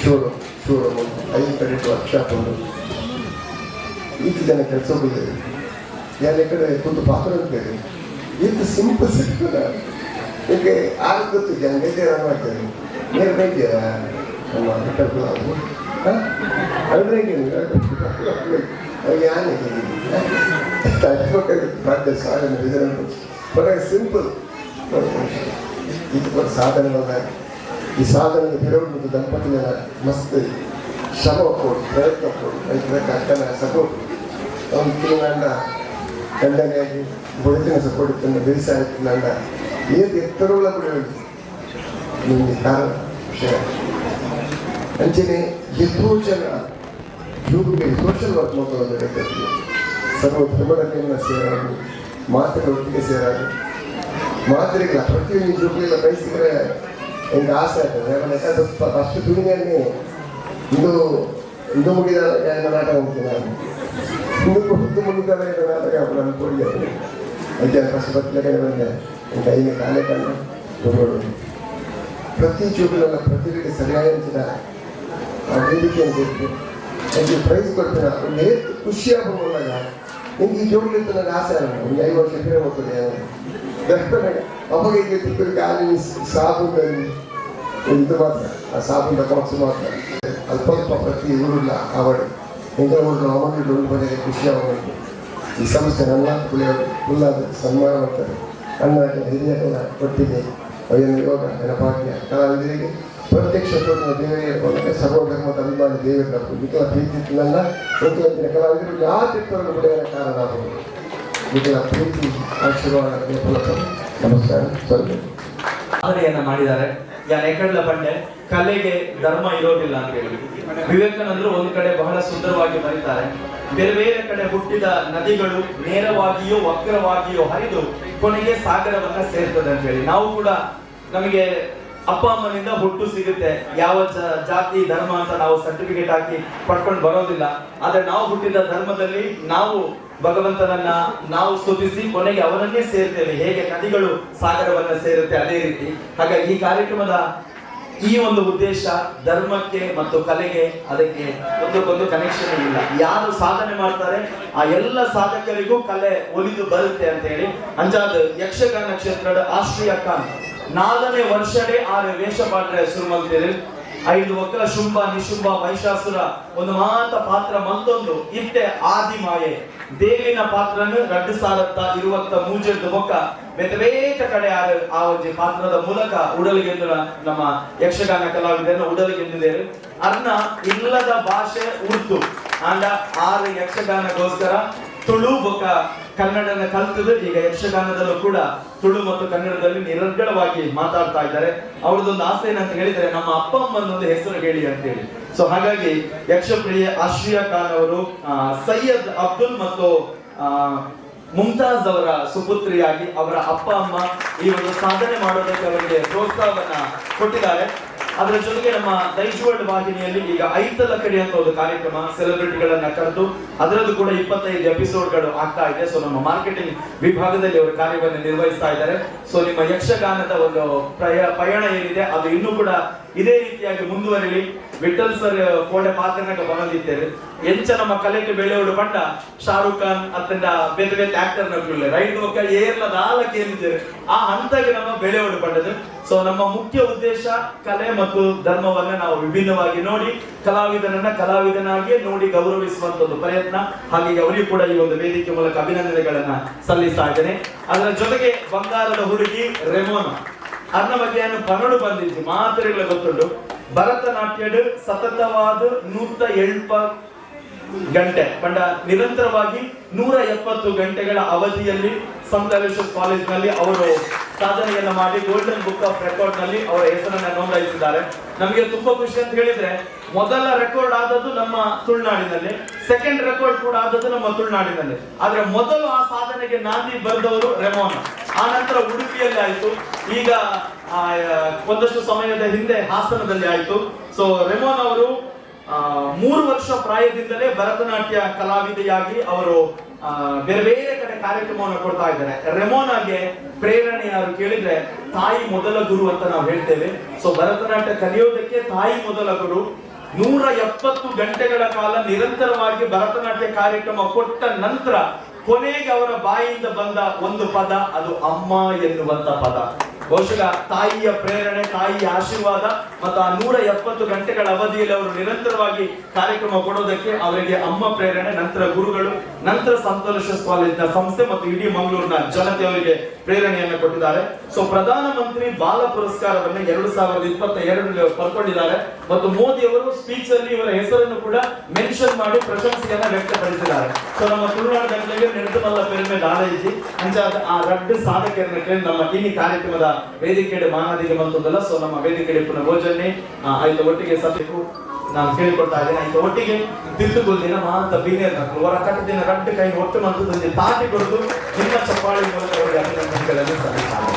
ಶೋರೂಮ್ 5 ಕಡೆ ವರ್ಕ್ಶಾಪ್ ಉಂಟು. ಈಚೆ ಜನ ಕೆಲಸ ಹೋಗಿದ್ದೇವೆ ಎಲ್ಲ ಕಡೆ ಕೂತು ಪಾತ್ರ ಇರ್ತೇವೆ. ಇದು ಸಿಂಪಲ್ ಸಿಗ್ತದ ಈಗ ಆಗ ಗೊತ್ತು ಜನ ಗೈತೆ ರನ್ ಮಾಡ್ತೇವೆ. ಏನು ಬೈದ್ಯ ನಮ್ಮ ಬಿಟ್ಟದ್ದು ಅಲ್ರಿ ಯಾನೆ ಸಿಂಪಲ್ ಇದು ಸಾಧನೆ ಈ ಸಾಧನೆ ಬಿಡೋದು ದಂಪತಿಗಳ ಮಸ್ತ್ ಶ್ರಮ ಕೊಡು, ಪ್ರಯತ್ನ ಕೊಡು, ಅದಕ್ಕೆ ಅಕ್ಕನ ಸಪೋರ್ಟ್ ಅವ್ನು ತಿಂಗಳ ಗಂಡನೆಯಾಗಿ ಬದುಕಿನ ಸಪೋರ್ಟ್ ತಂದು ಬೇಸಾಯತ್ತಿಲ್ಲ ಏದು ಎತ್ತರಗಳ ಬಿಡಿ ನಿಮಗೆ ಕಾರಣ ವಿಷಯ ಅಂಚನೆ ಎಷ್ಟೋ ಜನ ಯುವಕರಿಗೆ ಸೋಷಿಯಲ್ ವರ್ಕ್ ಮಾಡ್ಕೊಳ್ಳೋದು ಸರ್ವ ಪ್ರಬಲತೆಯನ್ನು ಸೇರಾದು ಮಾತ್ರೆ ಒಟ್ಟಿಗೆ ಸೇರಾದು ಮಾತ್ರೆಗಳ ಪ್ರತಿಯೊಂದು ಯುವಕರಿಗೆಲ್ಲ ಬಯಸಿದ್ರೆ ನನಗೆ ಆಸೆ ಆಗ್ತದೆ ಯಾಕಂದ್ರೆ ಅಷ್ಟು ದುನಿಯಲ್ಲಿ ಇದು ಮುಗಿದ ನಾಟಕ ಹೋಗ್ತೀನಿ ನಾನು ಇದು ಮುಗಿದ ನಾಟಕ ನಾನು ಕೊಡಿದೆ ಅದಕ್ಕೆ ಕಷ್ಟಪಟ್ಟಲೆ ಬಂದೆ ನನ್ನ ಕೈಗೆ ಕಾಲೇ ಕಂಡು ತಗೊಳ್ಳೋದು ಪ್ರತಿ ಜೋಗುಲನ್ನ ಪ್ರತಿಭೆಗೆ ಸರಿಯಾದ ಆ ವೇದಿಕೆಯನ್ನು ಕೊಟ್ಟು ನನಗೆ ಪ್ರೈಸ್ ಕೊಡ್ತೇನೆ ಒಂದು ಖುಷಿ ಆಗ್ಬೋದಾಗ ನಿಮ್ಗೆ ಈ ಜೋಗುಲಿಂದ ನನಗೆ ಆಸೆ ಅಲ್ಲ ಒಂದು 5 ವರ್ಷ ಫಿರೆ ಹೋಗ್ತದೆ ಅವಾಗ ಈಗ ತಿಕ್ಕರಿಗೆ ಆಲಿ ಸಾಬುನಲ್ಲಿ ಇದು ಮಾತ್ರ ಆ ಸಾಬುನ ಬಾಕ್ಸ್ ಮಾತ್ರ ಅಲ್ಪ ಅಲ್ಪ ಪ್ರತಿ ಊರಿಲ್ಲ ಆವಡಿ ಎಂಗಳ ಊರಿನ ಅಮೌಂಟ್ ಒಂದು ಬಗೆಗೆ ಖುಷಿ ಆಗೋದು ಈ ಸಂಸ್ಥೆ ನನ್ನ ಫುಲ್ಲಾದ ಸನ್ಮಾನ ಮಾಡ್ತಾರೆ ನನ್ನ ಹಿರಿಯರ ಕೊಟ್ಟಿದೆ ಅವೇನು ಯೋಗ ನೆನಪಾಗ್ಯ ಕಲಾವಿದರಿಗೆ ಪ್ರತ್ಯಕ್ಷ ದೇವರಿಗೆ ಸರ್ವಧರ್ಮದ ಅಭಿಮಾನಿ ದೇವರ ವಿಕಲ ಪ್ರೀತಿ ನನ್ನ ಪ್ರತಿಯೊಂದಿನ ಕಲಾವಿದರು ಯಾತಿತ್ವವನ್ನು ಪಡೆಯಲು ಕಾರಣ ಆಗುವುದು ವಿಕಲ ಪ್ರೀತಿ ಆಶೀರ್ವಾದ ನಮಸ್ಕಾರ ಸ್ವಲ್ಪ ಸಾಧನೆಯನ್ನ ಮಾಡಿದ್ದಾರೆ. ಯಾನ್ ಎಕಡ್ಲ ಬಂಡೆ ಕಲೆಗೆ ಧರ್ಮ ಇರೋದಿಲ್ಲ ಅಂತ ಹೇಳಿ ವಿವೇಕಾನಂದರು ಒಂದು ಕಡೆ ಬಹಳ ಸುಂದರವಾಗಿ ಬರೀತಾರೆ. ಬೇರೆ ಬೇರೆ ಕಡೆ ಹುಟ್ಟಿದ ನದಿಗಳು ನೇರವಾಗಿಯೋ ವಕ್ರವಾಗಿಯೋ ಹರಿದು ಕೊನೆಗೆ ಸಾಗರವನ್ನ ಸೇರ್ತದೆ ಅಂತ ಹೇಳಿ ನಾವು ಕೂಡ ನಮಗೆ ಅಪ್ಪ ಅಮ್ಮನಿಂದ ಹುಟ್ಟು ಸಿಗುತ್ತೆ, ಯಾವ ಜಾತಿ ಧರ್ಮ ಅಂತ ನಾವು ಸರ್ಟಿಫಿಕೇಟ್ ಹಾಕಿ ಪಡ್ಕೊಂಡು ಬರೋದಿಲ್ಲ. ಆದ್ರೆ ನಾವು ಹುಟ್ಟಿದ ಧರ್ಮದಲ್ಲಿ ನಾವು ಭಗವಂತನನ್ನ ನಾವು ಸ್ತುತಿಸಿ ಕೊನೆಗೆ ಅವರನ್ನೇ ಸೇರ್ತೇವೆ. ಹೇಗೆ ನದಿಗಳು ಸಾಗರವನ್ನ ಸೇರುತ್ತೆ ಅದೇ ರೀತಿ. ಹಾಗಾಗಿ ಈ ಕಾರ್ಯಕ್ರಮದ ಈ ಒಂದು ಉದ್ದೇಶ ಧರ್ಮಕ್ಕೆ ಮತ್ತು ಕಲೆಗೆ ಅದಕ್ಕೆ ಒಂದಕ್ಕೊಂದು ಕನೆಕ್ಷನ್ ಇಲ್ಲ. ಯಾರು ಸಾಧನೆ ಮಾಡ್ತಾರೆ ಆ ಎಲ್ಲ ಸಾಧಕರಿಗೂ ಕಲೆ ಒಲಿದು ಬರುತ್ತೆ ಅಂತ ಹೇಳಿ ಅಂಜಾದ್ ಯಕ್ಷಗಾನ ಕ್ಷೇತ್ರದ ಆಶ್ರಯ ಖಾನ್ 4ನೇ ವರ್ಷಡೆ 6 ವೇಷ ಪಾತ್ರ ಶುರು ಮಾಡ್ತೀರಿ. 5 ಒಕ್ಕಲ ಶುಂಭ ನಿಶುಂಭ ಮಹಿಷಾಸುರ ಒಂದು ಮಾತ ಪಾತ್ರ ಮತ್ತೊಂದು ಇತ್ತೆ ಆದಿ ಮಾಯೆ ದೇವಿನ ಪಾತ್ರನು 2023 ಮೂಜೆದ್ದು ಮೊಕ್ಕ ಬೇರೆ ಬೇರೆ ಕಡೆ ಆ ಒಂದು ಪಾತ್ರದ ಮೂಲಕ ಉಡಲಿಗೆಂದು ನಮ್ಮ ಯಕ್ಷಗಾನ ಕಲಾವಿದರನ್ನು ಉಡಲಿಗೆಂದಿದ್ದೇವೆ. ಅರ್ನ ಇಲ್ಲದ ಭಾಷೆ ಉರ್ದು ಅಂಡ 6 ಯಕ್ಷಗಾನಗೋಸ್ಕರ ತುಳು ಬೊಕ್ಕ ಕನ್ನಡನ ಕಲ್ತದ್ದು ಈಗ ಯಕ್ಷಗಾನದಲ್ಲೂ ಕೂಡ ತುಳು ಮತ್ತು ಕನ್ನಡದಲ್ಲಿ ನಿರರ್ಗಳವಾಗಿ ಮಾತಾಡ್ತಾ ಇದ್ದಾರೆ. ಅವ್ರದ್ದೊಂದು ಆಸೆ ಏನಂತ ಹೇಳಿದ್ರೆ ನಮ್ಮ ಅಪ್ಪ ಅಮ್ಮನೊಂದು ಹೆಸರು ಹೇಳಿ ಅಂತ ಹೇಳಿ. ಸೊ ಹಾಗಾಗಿ ಯಕ್ಷಪ್ರಿಯೆ ಆಶ್ರಿಯಾ ಖಾನ್ ಅವರು ಸೈಯದ್ ಅಬ್ದುಲ್ ಮತ್ತು ಮುಮ್ತಾಜ್ ಅವರ ಸುಪುತ್ರಿಯಾಗಿ ಅವರ ಅಪ್ಪ ಅಮ್ಮ ಈ ಒಂದು ಸಾಧನೆ ಮಾಡೋದಕ್ಕೆ ಅವರಿಗೆ ಪ್ರೋತ್ಸಾಹವನ್ನ ಕೊಟ್ಟಿದ್ದಾರೆ. ಅದರ ಜೊತೆಗೆ ನಮ್ಮ ದೈಜ್ ವರ್ಲ್ಡ್ ವಾಹಿನಿಯಲ್ಲಿ ಈಗ ಐತಲ ಕಡೆ ಅಂತ ಒಂದು ಕಾರ್ಯಕ್ರಮ ಸೆಲೆಬ್ರಿಟಿಗಳನ್ನ ಕರೆದು ಅದರದ್ದು ಕೂಡ 25 ಎಪಿಸೋಡ್ಗಳು ಆಗ್ತಾ ಇದೆ. ಸೊ ನಮ್ಮ ಮಾರ್ಕೆಟಿಂಗ್ ವಿಭಾಗದಲ್ಲಿ ಅವರು ಕಾರ್ಯವನ್ನು ನಿರ್ವಹಿಸ್ತಾ ಇದ್ದಾರೆ. ಸೊ ನಿಮ್ಮ ಯಕ್ಷಗಾನದ ಒಂದು ಪಯಣ ಏನಿದೆ ಅದು ಇನ್ನೂ ಕೂಡ ಇದೇ ರೀತಿಯಾಗಿ ಮುಂದುವರಿಲಿ. ವಿಠಲ್ ಸರ್ ಕೋಡೆ ಪಾತ್ರನಾಗ ಬಂದಿದ್ದೇವೆ ಎಂಚ ನಮ್ಮ ಕಲೆಗೆ ಬೆಳೆಯೋಡು ಬಂಡ ಶಾರುಖ್ ಖಾನ್ ಅತ್ತಂಡ ಬೇರೆ ಬೇರೆ ಆಕ್ಟರ್ ನಗರಲ್ಲ ರೈಟ್ ಹೋಗ ಏರ್ಲ ನಾಲ್ಕು ಏನಿದ್ದೇವೆ ಆ ಹಂತಕ್ಕೆ ನಮ್ಮ ಬೆಳೆಯೋಡು ಬಂದದ್ದು. ಸೊ ನಮ್ಮ ಮುಖ್ಯ ಉದ್ದೇಶ ಕಲೆ ಮತ್ತು ಧರ್ಮವನ್ನ ನಾವು ವಿಭಿನ್ನವಾಗಿ ನೋಡಿ ಕಲಾವಿದನನ್ನ ಕಲಾವಿದನಾಗಿಯೇ ನೋಡಿ ಗೌರವಿಸುವಂತ ಒಂದು ಪ್ರಯತ್ನ. ಹಾಗಾಗಿ ಅವರಿಗೂ ಕೂಡ ಈ ಒಂದು ವೇದಿಕೆ ಮೂಲಕ ಅಭಿನಂದನೆಗಳನ್ನ ಸಲ್ಲಿಸ್ತಾ ಇದ್ದೇನೆ. ಅದರ ಜೊತೆಗೆ ಬಂಗಾರದ ಹುಡುಗಿ ರೆಮೋನಾ ಅನ್ನ ಬಗ್ಗೆ ಪನಡು ಬಂದಿದ್ದು ಮಾತ್ರೆಗಳ ಗೊತ್ತುಂಟು. ಭರತನಾಟ್ಯಡ್ ಸತತವಾದ 170 ಗಂಟೆ ಬಂಡ ನಿರಂತರವಾಗಿ 170 ಗಂಟೆಗಳ ಅವಧಿಯಲ್ಲಿ ಸಂತ ಅಲೋಷಿಯಸ್ ಕಾಲೇಜಿನಲ್ಲಿ ಅವರು ಸಾಧನೆಯನ್ನ ಮಾಡಿ ಗೋಲ್ಡನ್ ಬುಕ್ ಆಫ್ ರೆಕಾರ್ಡ್ ನಲ್ಲಿ ಅವರ ಹೆಸರನ್ನ ನೋಂದಾಯಿಸಿದ್ದಾರೆ. ನಮಗೆ ತುಂಬಾ ಖುಷಿ ಅಂತ ಹೇಳಿದ್ರೆ ಮೊದಲ ರೆಕಾರ್ಡ್ ಆದದ್ದು ನಮ್ಮ ತುಳುನಾಡಿನಲ್ಲಿ, ಸೆಕೆಂಡ್ ರೆಕಾರ್ಡ್ ಕೂಡ ಆದದ್ದು ನಮ್ಮ ತುಳುನಾಡಿನಲ್ಲಿ. ಆದ್ರೆ ಮೊದಲು ಆ ಸಾಧನೆಗೆ ನಾಂದಿ ಬರೆದವರು ರೆಮೋನಾ. ಆ ನಂತರ ಉಡುಪಿಯಲ್ಲಿ ಆಯ್ತು, ಈಗ ಒಂದಷ್ಟು ಸಮಯದ ಹಿಂದೆ ಹಾಸನದಲ್ಲಿ ಆಯ್ತು. ಸೊ ರೆಮೋನಾ ಅವರು 3 ವರ್ಷ ಪ್ರಾಯದಿಂದಲೇ ಭರತನಾಟ್ಯ ಕಲಾವಿದೆಯಾಗಿ ಅವರು ಬೇರೆ ಬೇರೆ ಕಡೆ ಕಾರ್ಯಕ್ರಮವನ್ನು ಕೊಡ್ತಾ ಇದ್ದಾರೆ. ರೆಮೋನಾಗೆ ಪ್ರೇರಣೆ ಯಾರು ಕೇಳಿದ್ರೆ ತಾಯಿ ಮೊದಲ ಗುರು ಅಂತ ನಾವು ಹೇಳ್ತೇವೆ. ಸೊ ಭರತನಾಟ್ಯ ಕಲಿಯೋದಕ್ಕೆ ತಾಯಿ ಮೊದಲ ಗುರು. 170 ಗಂಟೆಗಳ ಕಾಲ ನಿರಂತರವಾಗಿ ಭರತನಾಟ್ಯ ಕಾರ್ಯಕ್ರಮ ಕೊಟ್ಟ ನಂತರ ಕೊನೆಗೆ ಅವರ ಬಾಯಿಯಿಂದ ಬಂದ ಒಂದು ಪದ, ಅದು ಅಮ್ಮ ಎನ್ನುವಂತ ಪದ. ಬಹುಶಃ ತಾಯಿಯ ಪ್ರೇರಣೆ, ತಾಯಿಯ ಆಶೀರ್ವಾದ ಮತ್ತು ಆ 170 ಗಂಟೆಗಳ ಅವಧಿಯಲ್ಲಿ ಅವರು ನಿರಂತರವಾಗಿ ಕಾರ್ಯಕ್ರಮ ಕೊಡೋದಕ್ಕೆ ಅವರಿಗೆ ಅಮ್ಮ ಪ್ರೇರಣೆ, ನಂತರ ಗುರುಗಳು, ನಂತರ ಸಂತೋಷ ಕಾಲೇಜಿನ ಸಂಸ್ಥೆ ಮತ್ತು ಇಡೀ ಮಂಗಳೂರಿನ ಜನತೆ ಅವರಿಗೆ ಪ್ರೇರಣೆಯನ್ನು ಕೊಟ್ಟಿದ್ದಾರೆ. ಸೊ ಪ್ರಧಾನಮಂತ್ರಿ ಬಾಲ ಪುರಸ್ಕಾರವನ್ನು 2022 ಪಡ್ಕೊಂಡಿದ್ದಾರೆ ಮತ್ತು ಮೋದಿ ಅವರು ಸ್ಪೀಚ್ ಅಲ್ಲಿ ಇವರ ಹೆಸರನ್ನು ಕೂಡ ಮೆನ್ಷನ್ ಮಾಡಿ ಪ್ರಶಂಸೆಯನ್ನ ವ್ಯಕ್ತಪಡಿಸಿದ್ದಾರೆ. ಸೊ ನಮ್ಮ ತುಳುನಾಡು ಜನತೆಗೆ ನೆನಪಲ್ಲ ಪೆರುಮೆ ನಾಲೆಜಿ ಅಂಚ ಆ ರಡ್ಡು ಸಾಧಕರನ್ನ ನಮ್ಮ ಈ ಕಾರ್ಯಕ್ರಮದ ವೇದಿಕೆಡೆ ಮಾನದಿಗೆ ಬಂತದಲ್ಲ. ಸೊ ನಮ್ಮ ವೇದಿಕೆಡೆ ಪುನಃ ಭೋಜನೆ ಆಯ್ತು ಒಟ್ಟಿಗೆ ಸಭೆಗೂ ನಾನು ಕೇಳಿಕೊಳ್ತಾ ಇದ್ದೇನೆ. ಆಯ್ತು ಒಟ್ಟಿಗೆ ತಿರ್ತುಗೊಳ್ದಿನ ಮಾತ ಬೀನೇರ್ ಹೊರ ಕಟ್ಟದಿನ ರಡ್ಡು ಕೈ ಒಟ್ಟು ಮಂತದೊಂದು ತಾಟಿ ಕೊಡುದು ನಿಮ್ಮ ಚಪ್ಪಾಳಿ ಮೂಲಕ ಅವರಿಗೆ ಅಭಿನಂದನೆಗಳನ್ನು ಸಲ್ಲಿಸ್ತಾರೆ.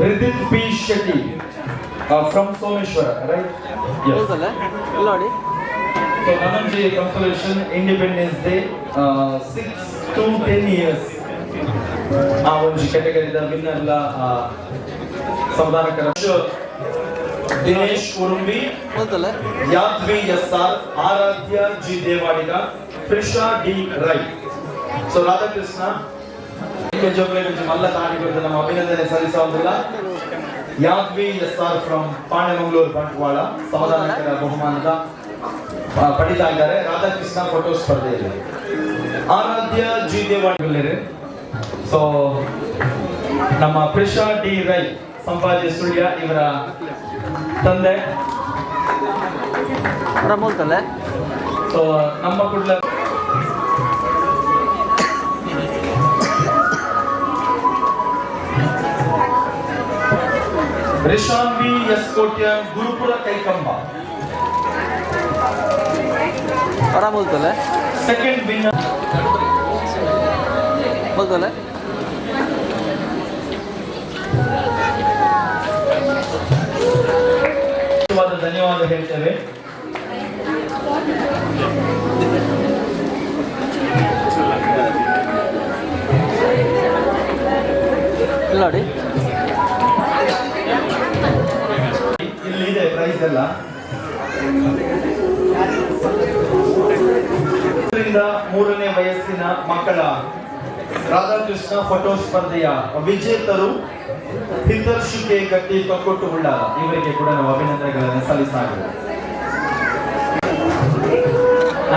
Ridit P. Shetty from Someshwara, right? Yes. ಹೌದಲ್ಲ ಇಲ್ಲ ನೋಡಿ. So Nanamji consolation Independence Day 6 to 10 years. ಆ ಒಂದು ಕ್ಯಾಟಗರಿದ ವಿನ್ನರ್ ಲ ಸಂಧಾನಕರ ದಿನೇಶ್ ಉರುಂಬಿ, ಹೌದಲ್ಲ Yadvi SR, Aaradhya G Devadiga, Prisha D Rai. So Radhakrishna ಜೋಗ್ಲೇಗಂಜಿ ಮಲ್ಲ ತಾಡಿಗಳು ನಮ್ಮ ಅಭಿನಂದನೆ ಸಲ್ಲಿಸುವುದಿಲ್ಲ. ಯಾದ್ವಿ SR ಫ್ರಮ್ ಪಾಣೆಮಂಗಳೂರು ಬಂಟ್ವಾಳ ಸಂಧಾನಕರ ಬಹುಮಾನದ ಪಡಿತಾ ಇದ್ದಾರೆ. ರಾಧಾಕೃಷ್ಣ ಫೋಟೋ ಸ್ಪರ್ಧೆಯಲ್ಲಿ. ಆರಾಧ್ಯ ಜಿ ದೇವಾಡಿಗರು. ಸೊ ನಮ್ಮ ಪ್ರಿಷಾ ಡಿ ರೈ ಸಂಪಾಜಿ ಸುಳ್ಯ ಇವರ ತಂದೆ. ಹೌದಲ್ಲ ಸೊ ನಮ್ಮ ಕುಡ್ಲ ರಿಶಾನ್ವಿ ಎಸ್ ಕೋಟ್ಯ ಗುರುಪುರ ಕೈಕಂಬ ಆರಾಮ್ ಹೋಗ್ತಲ್ಲ ಸೆಕೆಂಡ್ ವಿನ್ನರ್. ಹೋಗ್ತಲ್ಲ ಧನ್ಯವಾದ ಹೇಳ್ತೇವೆ. ಇಲ್ಲ ನೋಡಿ ಇಲ್ಲಿ ಇದೆ ಪ್ರೈಸ್ ಎಲ್ಲ. 3ನೇ ವಯಸ್ಸಿನ ಮಕ್ಕಳ ರಾಧಾಕೃಷ್ಣ ಫೋಟೋ ಸ್ಪರ್ಧೆಯ ವಿಜೇತರು ಹಿತರ್ಷಿಕೆ ಗಟ್ಟಿ ತೊಕ್ಕೊಟ್ಟು ಉಳ್ಳಾರ. ಇವರಿಗೆ ಕೂಡ ನಾವು ಅಭಿನಂದನೆಗಳನ್ನು ಸಲ್ಲಿಸಲಾಗಿದೆ.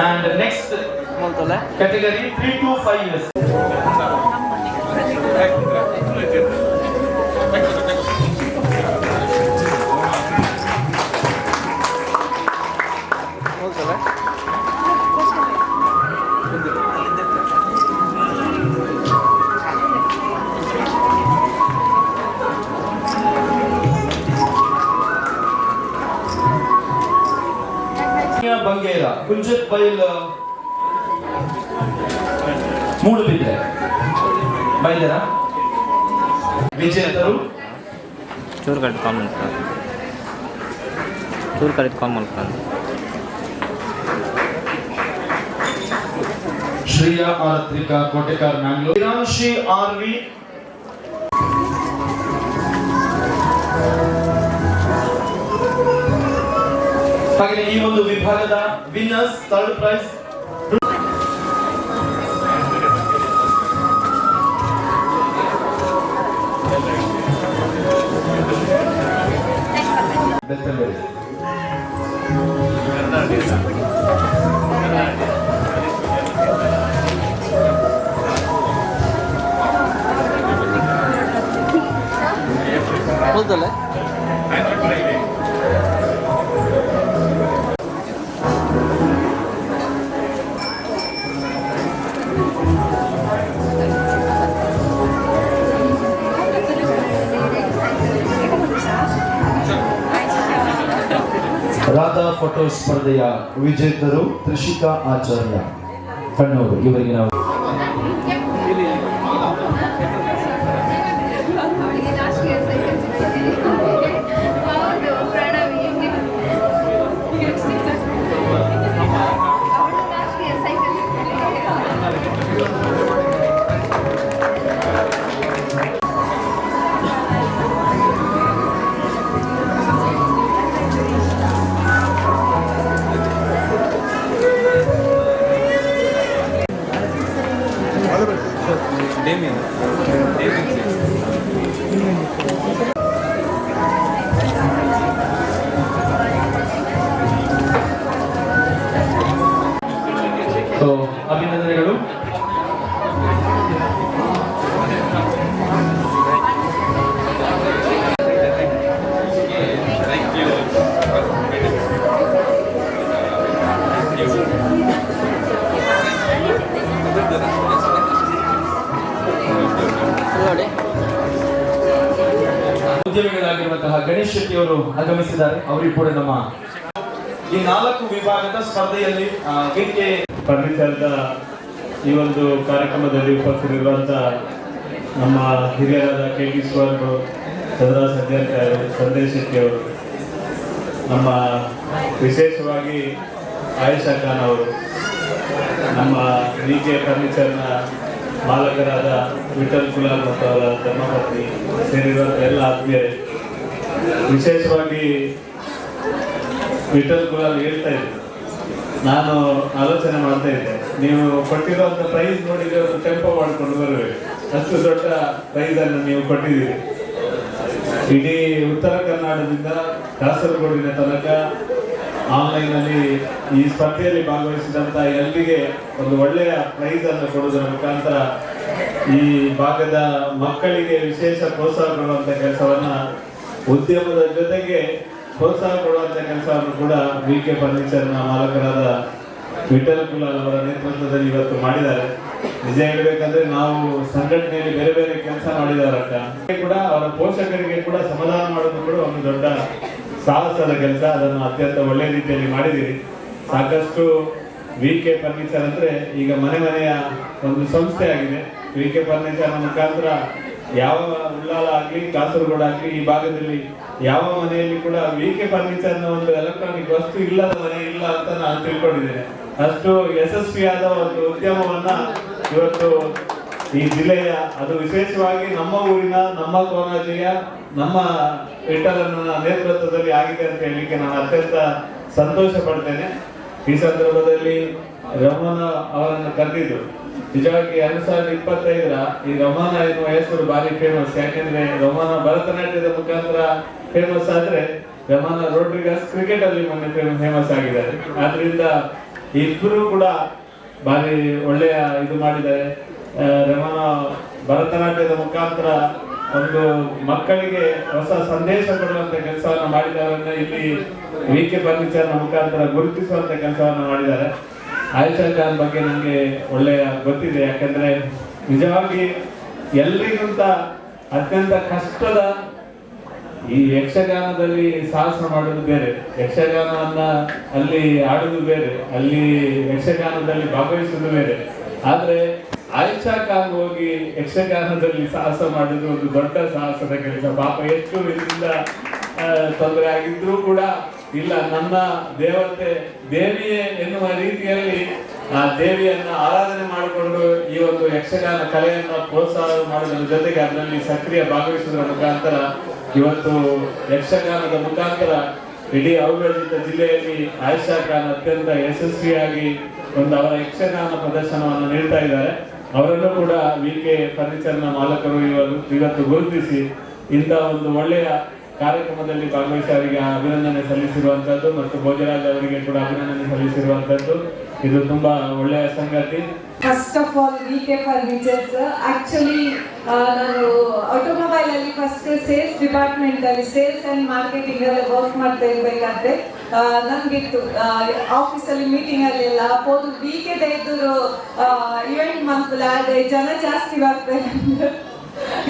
And next ಹೋಗ್ತಲ್ಲ category 3 to 5 years. ಹೋಗ್ತಲ್ಲ Bangera ಕುಂಜತ್ ಬೈಲ್ ಮೂಡುಬಿದ್ರೆ ಬೈಲರ ವಿಜೇತರು ಚೂರು ಕಡಿದು ಕಾಲ್ ಮಾಡ್ತಾರೆ, ಚೂರು ಕಡಿದು ಕಾಲ್ ಮಾಡ್ತಾರೆ. ಶ್ರೀಯಾ ಆರತ್ರಿಕಾ ಕೋಟೆಕಾರ್ ಮ್ಯಾಂಗ್ಳೂರ್, ವಿರಾಂಶಿ ಆರ್ವಿ, ಹಾಗೆ ಈ ಒಂದು ವಿಭಾಗದ ವಿನ್ನರ್ಸ್ ಥರ್ಡ್ ಪ್ರೈಸ್ ಹೋಗ್ತಲ್ಲ ಸ್ಪರ್ಧೆಯ ವಿಜೇತರು ತ್ರಿಷಿಕಾ ಆಚಾರ್ಯ ಕಣ್ಣೂರು. ಇವರಿಗೆ ನಾವು ಅಭಿನಂದನೆಗಳು. ನೋಡಿ ಉದ್ಯಮಿಗಳಾಗಿರುವಂತಹ ಗಣೇಶ್ ಶೆಟ್ಟಿ ಅವರು ಆಗಮಿಸಿದ್ದಾರೆ. ಅವರಿಗೂ ಕೂಡ ನಮ್ಮ ಈ 4 ವಿಭಾಗದ ಸ್ಪರ್ಧೆಯಲ್ಲಿ ಫರ್ನಿಚರ್ದ ಈ ಒಂದು ಕಾರ್ಯಕ್ರಮದಲ್ಲಿ ಉಪಸ್ಥಿತರಿರುವಂತಹ ನಮ್ಮ ಹಿರಿಯರಾದ KT ಸ್ವರ್ಗ ಚಂದ್ರದಾಸ್ ಅಧ್ಯಕ್ಷರು, ಸಂದೇಶ್ ಶೆಟ್ಟಿ ಅವರು, ನಮ್ಮ ವಿಶೇಷವಾಗಿ ಆಯಿಷಾ ಖಾನ್ ಅವರು, ನಮ್ಮ VK ಫರ್ನಿಚರ್ನ ಮಾಲಕರಾದ ವಿಠಲ್ ಕುಲಾಲ್ ಮತ್ತು ಅವರ ಧರ್ಮಪತ್ನಿ ಸೇರಿರುವಂಥ ಎಲ್ಲ ಆತ್ಮೀಯರೇ, ವಿಶೇಷವಾಗಿ ವಿಠಲ್ ಕುಲಾಲ್ ಹೇಳ್ತಾ ಇದ್ದೆ, ನಾನು ಆಲೋಚನೆ ಮಾಡ್ತಾ ಇದ್ದೆ, ನೀವು ಕೊಟ್ಟಿರುವಂಥ ಪ್ರೈಸ್ ನೋಡಿದ್ರೆ ಒಂದು ಟೆಂಪೋ ಮಾಡಿಕೊಂಡು ಬರಬೇಕು, ಅಷ್ಟು ದೊಡ್ಡ ಪ್ರೈಸನ್ನು ನೀವು ಕೊಟ್ಟಿದ್ದೀರಿ. ಇಡೀ ಉತ್ತರ ಕರ್ನಾಟಕದಿಂದ ಕಾಸರಗೋಡಿನ ತನಕ ಆನ್ಲೈನಲ್ಲಿ ಈ ಸ್ಪರ್ಧೆಯಲ್ಲಿ ಭಾಗವಹಿಸಿದಂಥ ಎಲ್ಲಿಗೆ ಒಂದು ಒಳ್ಳೆಯ ಪ್ರೈಸ್ ಅನ್ನು ಕೊಡುವುದರ ಮುಖಾಂತರ ಈ ಭಾಗದ ಮಕ್ಕಳಿಗೆ ವಿಶೇಷ ಪ್ರೋತ್ಸಾಹ ಕೊಡುವಂಥ ಕೆಲಸವನ್ನ, ಉದ್ಯಮದ ಜೊತೆಗೆ ಪ್ರೋತ್ಸಾಹ ಕೊಡುವಂಥ ಕೆಲಸವನ್ನು ಕೂಡ VK ಫರ್ನಿಚರ್ನ ಮಾಲಕರಾದ ವಿಠಲ್ ಕುಲಾಲ್ ಅವರ ನೇತೃತ್ವದಲ್ಲಿ ಇವತ್ತು ಮಾಡಿದ್ದಾರೆ. ನಿಜ ಹೇಳಬೇಕಂದ್ರೆ ನಾವು ಸಂಘಟನೆಯಲ್ಲಿ ಬೇರೆ ಬೇರೆ ಕೆಲಸ ಮಾಡಿದವರಕ್ಕ ಕೂಡ ಅವರ ಪೋಷಕರಿಗೆ ಕೂಡ ಸಮಾಧಾನ ಮಾಡೋದು ಕೂಡ ಒಂದು ದೊಡ್ಡ ಸಾಹಸದ ಕೆಲಸ. ಅದನ್ನು ಅತ್ಯಂತ ಒಳ್ಳೆಯ ರೀತಿಯಲ್ಲಿ ಮಾಡಿದ್ದೀರಿ. ಸಾಕಷ್ಟು VK ಫರ್ನಿಚರ್ ಅಂದ್ರೆ ಈಗ ಮನೆಯ ಒಂದು ಸಂಸ್ಥೆ ಆಗಿದೆ. VK ಫರ್ನಿಚರ್ ಮುಖಾಂತರ ಯಾವ ಉಳ್ಳಾಲ ಆಗ್ಲಿ, ಕಾಸರಗೋಡು ಆಗ್ಲಿ, ಈ ಭಾಗದಲ್ಲಿ ಯಾವ ಮನೆಯಲ್ಲಿ ಕೂಡ VK ಫರ್ನಿಚರ್ನ ಒಂದು ಎಲೆಕ್ಟ್ರಾನಿಕ್ ವಸ್ತು ಇಲ್ಲದ ಮನೆ ಇಲ್ಲ ಅಂತ ನಾನು ತಿಳ್ಕೊಂಡಿದ್ದೇನೆ. ಅಷ್ಟು ಯಶಸ್ವಿಯಾದ ಒಂದು ಉದ್ಯಮವನ್ನ ಇವತ್ತು ಈ ಜಿಲ್ಲೆಯ, ಅದು ವಿಶೇಷವಾಗಿ ನಮ್ಮ ಊರಿನ, ನಮ್ಮ ಕೋಲಾಜಿಯ, ನಮ್ಮ ವಿಠಲನ ನೇತೃತ್ವದಲ್ಲಿ ಆಗಿದೆ ಅಂತ ಹೇಳಲಿಕ್ಕೆ ನಾನು ಅತ್ಯಂತ ಸಂತೋಷ ಪಡ್ತೇನೆ. ಈ ಸಂದರ್ಭದಲ್ಲಿ ರಮಣ ಅವರನ್ನು ಕರೆದಿದ್ದು ನಿಜವಾಗಿ 2025ರ ಈ ರಮಣ ಎನ್ನುವ ಹೆಸರು ಭಾರಿ ಫೇಮಸ್. ಯಾಕೆಂದ್ರೆ ರಮಣ ಭರತನಾಟ್ಯದ ಮುಖಾಂತರ ಫೇಮಸ್ ಆದ್ರೆ ರಮಣ ರೋಡ್ರಿಗಸ್ ಕ್ರಿಕೆಟ್ ಅಲ್ಲಿ ಮೊನ್ನೆ ಫೇಮಸ್ ಆಗಿದ್ದಾರೆ. ಆದ್ರಿಂದ ಇಬ್ಬರು ಕೂಡ ಭಾರಿ ಒಳ್ಳೆಯ ಇದು ಮಾಡಿದ್ದಾರೆ. ರಮಣ ಭರತನಾಟ್ಯದ ಮುಖಾಂತರ ಒಂದು ಮಕ್ಕಳಿಗೆ ಹೊಸ ಸಂದೇಶ ಕೊಡುವಂತ ಕೆಲಸವನ್ನು ಮಾಡಿದವರನ್ನ ಇಲ್ಲಿ VK ಫರ್ನಿಚರ್ನ ಮುಖಾಂತರ ಗುರುತಿಸುವಂತ ಕೆಲಸವನ್ನು ಮಾಡಿದ್ದಾರೆ. ಆಯಿಷಾ ಖಾನ್ ಬಗ್ಗೆ ನನಗೆ ಒಳ್ಳೆಯ ಗೊತ್ತಿದೆ. ಯಾಕಂದ್ರೆ ನಿಜವಾಗಿ ಎಲ್ರಿಗಿಂತ ಅತ್ಯಂತ ಕಷ್ಟದ ಈ ಯಕ್ಷಗಾನದಲ್ಲಿ ಸಾಹಸ ಮಾಡುವುದು ಬೇರೆ, ಯಕ್ಷಗಾನವನ್ನ ಅಲ್ಲಿ ಆಡುವುದು ಬೇರೆ, ಅಲ್ಲಿ ಯಕ್ಷಗಾನದಲ್ಲಿ ಭಾಗವಹಿಸುವುದು ಬೇರೆ. ಆದ್ರೆ ಆಯಿಷಾ ಖಾನ್ ಹೋಗಿ ಯಕ್ಷಗಾನದಲ್ಲಿ ಸಾಹಸ ಮಾಡುವುದು ಒಂದು ದೊಡ್ಡ ಸಾಹಸದ ಕೆಲಸ. ಪಾಪ ಎಷ್ಟು ಇದರಿಂದ ತೊಂದರೆ ಆಗಿದ್ರೂ ಕೂಡ ಇಲ್ಲ, ನನ್ನ ದೇವತೆ ದೇವಿಯೇ ಎನ್ನುವ ರೀತಿಯಲ್ಲಿ ಆ ದೇವಿಯನ್ನ ಆರಾಧನೆ ಮಾಡಿಕೊಂಡು ಈ ಒಂದು ಯಕ್ಷಗಾನ ಕಲೆಯನ್ನ ಪ್ರೋತ್ಸಾಹ ಮಾಡುವುದರ ಜೊತೆಗೆ ಅದರಲ್ಲಿ ಸಕ್ರಿಯ ಭಾಗವಹಿಸುವುದರ ಮುಖಾಂತರ ಇವತ್ತು ಯಕ್ಷಗಾನದ ಮುಖಾಂತರ ಇಡೀ ಅವಿಭಜಿತ ಜಿಲ್ಲೆಯಲ್ಲಿ ಆಯಿಷಾ ಖಾನ್ ಅತ್ಯಂತ ಯಶಸ್ವಿಯಾಗಿ ಒಂದು ಅವರ ಯಕ್ಷಗಾನ ಪ್ರದರ್ಶನವನ್ನು ನೀಡ್ತಾ ಇದ್ದಾರೆ. ಅವರನ್ನು ಕೂಡ VK ಫರ್ನಿಚರ್ನ ಮಾಲಕರು ಇವತ್ತು ಗುರುತಿಸಿ ಇಂಥ ಒಂದು ಒಳ್ಳೆಯ ಕಾರ್ಯಕ್ರಮದಲ್ಲಿ ಭಾಗವಹಿಸಿ ಅವರಿಗೆ ಅಭಿನಂದನೆ ಸಲ್ಲಿಸಿರುವಂತದ್ದು ಮತ್ತು ಭೋಜರಾಜ್ ಅವರಿಗೆ ಕೂಡ ಅಭಿನಂದನೆ ಸಲ್ಲಿಸಿರುವಂತದ್ದು ಇದು ತುಂಬಾ ಒಳ್ಳೆಯ ಸಂಗತಿ. First of all VK furnitures actually ನಾನು ಆಟೋಮೊಬೈಲ್ ಅಲ್ಲಿ ಫಸ್ಟ್ ಸೇಲ್ಸ್ ಡಿಪಾರ್ಟ್ಮೆಂಟ್ ಅಲ್ಲಿ ಸೇಲ್ಸ್ ಅಂಡ್ ಮಾರ್ಕೆಟಿಂಗ್ ಅಲ್ಲಿ ವರ್ಕ್ ಮಾಡ್ತಾ ಇರ್ಬೇಕಾದ್ರೆ ನನ್ಗಿತ್ತು ಆಫೀಸಲ್ಲಿ ಮೀಟಿಂಗ್ ಅಲ್ಲಿ ಎಲ್ಲ ಹೋದು VK ಇದ್ದರು ಇವೆಂಟ್ ಮಂತ್ಲ ಅದೇ ಜನ ಜಾಸ್ತಿ ಬರ್ತಾರೆ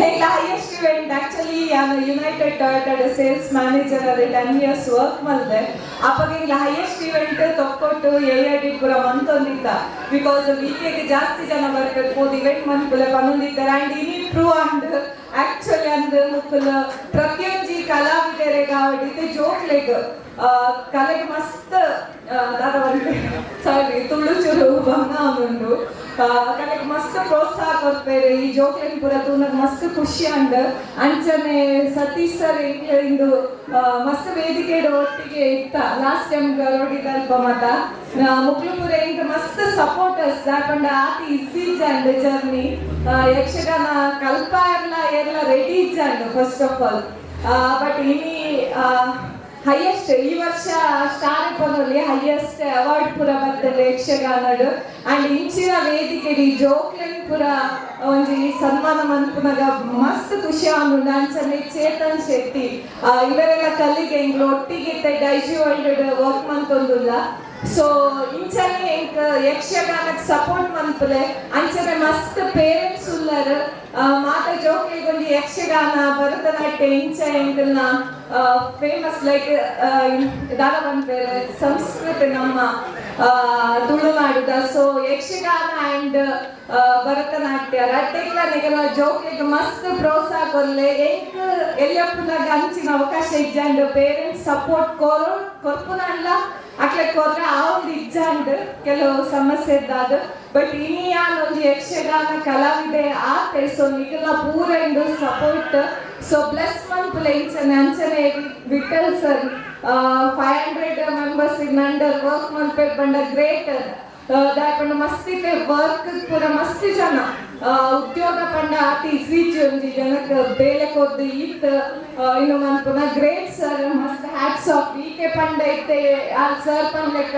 highest event actually ನಾನು ಯುನೈಟೆಡ್ ಟೊಯೋಟಾ ಸೇಲ್ಸ್ ಮ್ಯಾನೇಜರ್ ಅಲ್ಲಿ 10 years ವರ್ಕ್ ಮಾಡಿದೆ ಅವಾಗ highest event ತಕ್ಕೊಟ್ಟು ಏಡಿ ಪೂರ ಮಂತೊಂದಿದ್ದ ಬಿಕಾಸ್ ವೀಕೆಗೆ ಜಾಸ್ತಿ ಜನ ಬರ್ಬೋದು ಇವೆಂಟ್ ಮಂತ್ಲೆ ಬಂದಿದ್ದಾರೆ ಆ್ಯಂಡ್ ಇನಿ ಪ್ರೂವ್ ಅಂಡ್ ಆಕ್ಚುಲಿ ಅಂದು ಮುಕ್ಕಲು ಪ್ರತಿಯೊಂದು ಕಲಾವಿದರಿಗೆ ಆವಡಿತೆ ಜೋಕ್ಲೆಗ್ ಕಲೆಗೆ ಮಸ್ತ್ ಸಾರಿ ತುಳು ಚೂರು ಬಂಗ ಅವನುಂಡು ಕಲೆಗೆ ಮಸ್ತ್ ಪ್ರೋತ್ಸಾಹ ಕೊಡ್ತಾರೆ ಈ ಜೋಕ್ಲೆನ್ ಪೂರ ತೂನಗ್ ಮಸ್ತ್ ಖುಷಿ ಅಂಡ್ ಅಂಚನೆ ಸತೀಶ್ ಸರ್ ಇಂದು ಮಸ್ತ್ ವೇದಿಕೆ ಒಟ್ಟಿಗೆ ಇತ್ತ ಲಾಸ್ಟ್ ಟೈಮ್ ನೋಡಿದ ಅಲ್ಪ ಮತ ಮುಕ್ಲು ಪೂರ ಇಂಕ ಮಸ್ತ್ ಸಪೋರ್ಟರ್ಸ್ ದಾಕೊಂಡ ಆತಿ ಇಜ್ಜಿಂಜಂಡ್ ಜರ್ನಿ ಯಕ್ಷಗಾನ ಕಲ್ಪ ಎಲ್ಲ ರೆಡಿ ಇಜ್ಜಂಡ್ ಫಸ್ಟ್ ಆಫ್ ಆಲ್ ಬಟ್ ಇನಿ ಹೈಯೆಸ್ಟ್ ಈ ವರ್ಷ ಸ್ಟಾರ್ ಪದಲ್ಲಿ ಹೈಯೆಸ್ಟ್ ಅವಾರ್ಡ್ ಪೂರ ಬರ್ತದೆ ಯಕ್ಷಗಾನಡು ಅಂಡ್ ಇಂಚಿನ ವೇದಿಕೆ ಜೋಕ್ಲೆನ್ ಪೂರ ಒಂಜಿ ಸನ್ಮಾನ ಮನ್ಪುನಾಗ ಮಸ್ತ್ ಖುಷಿ ಆಗುಂಡು ಅಂಚನೆ ಚೇತನ್ ಶೆಟ್ಟಿ ಇವರೆಲ್ಲ ಕಲ್ಲಿಗೆ ಎಂಗ್ಲು ಒಟ್ಟಿಗೆ ಡೈಜಿ ವರ್ಲ್ಡ್ ವರ್ಕ್ ಮಂತೊಂದುಲ್ಲ ಸೊ ಇಂಚನೆ ಯಕ್ಷಗಾನಕ್ಕೆ ಸಪೋರ್ಟ್ ಮನ್ಪುಲೆ ಅಂಚನೆ ಮಸ್ತ್ ಪೇರೆಂಟ್ಸ್ ಉಲ್ಲರ್ ಮಾತ ಜೋಕ್ಲಿಗೆ ಒಂದು ಯಕ್ಷಗಾನ ಭರತನಾಟ್ಯ ಇಂಚ ಎಂಕಲ್ನ ಫೇಮಸ್ ಲೈಕ್ ದಾರ ಬಂದ್ಬೇರೆ ಸಂಸ್ಕೃತಿ ನಮ್ಮ ತುಳುನಾಡುದ ಸೊ ಯಕ್ಷಗಾನ ಅಂಡ್ ಭರತನಾಟ್ಯ ರಟ್ಟೆಗಳ ಜೋಕ್ಲಿಗೆ ಮಸ್ತ್ ಪ್ರೋತ್ಸಾಹ ಕೊರ್ಲೆ ಎಂಕ್ ಎಲ್ಲಪ್ಪನಾಗ ಅಂಚಿನ ಅವಕಾಶ ಇಜ್ಜಂಡ್ ಪೇರೆಂಟ್ಸ್ ಸಪೋರ್ಟ್ ಕೊರ್ಪುನ ಅಲ್ಲ ಅಕ್ಲೆ ಕೊರ್ರೆ ಆ ಒಂದು ಇಜ್ಜಂಡ್ ಕೆಲವು ಸಮಸ್ಯೆ ಇದ್ದಾದ ಬಟ್ ಇನಿಯಾನ್ ಒಂದು ಯಕ್ಷಗಾನ ಕಲಾವಿದೆ ಆತೆ ಸೊ ನಿಗಲ ಪೂರ ಇಂದು ಸಪೋರ್ಟ್ ಸೊ ಬ್ಲೆಸ್ ಮಂತ್ಲೆ ಇಂಚನೆ ಅಂಚನೆ ವಿಠಲ್ ಸರ್ 500 ಮೆಂಬರ್ಸ್ ನಂಡರ್ ವರ್ಕ್ ಮಂತ್ ಬಂಡ ಗ್ರೇಟ್ ದಾಯಪಂಡ ಮಸ್ತ್ ಇದೆ ವರ್ಕ್ ಪೂರ ಮಸ್ತ್ ಜನ ಉದ್ಯೋಗ ಪಂಡ ಆತಿ ಈಜಿ ಒಂಜಿ ಜನಕ್ಕೆ ಬೇಲೆ ಕೊದ್ದು ಈತ್ ಇನ್ನು ಮನ್ಪುನ ಗ್ರೇಟ್ ಸರ್ ಮಸ್ತ್ ಹ್ಯಾಟ್ಸ್ ಆಫ್ ಈಕೆ ಪಂಡ ಇತ್ತೆ ಆ ಸರ್ ಪಂಡ್ಲೆಕ್ಕ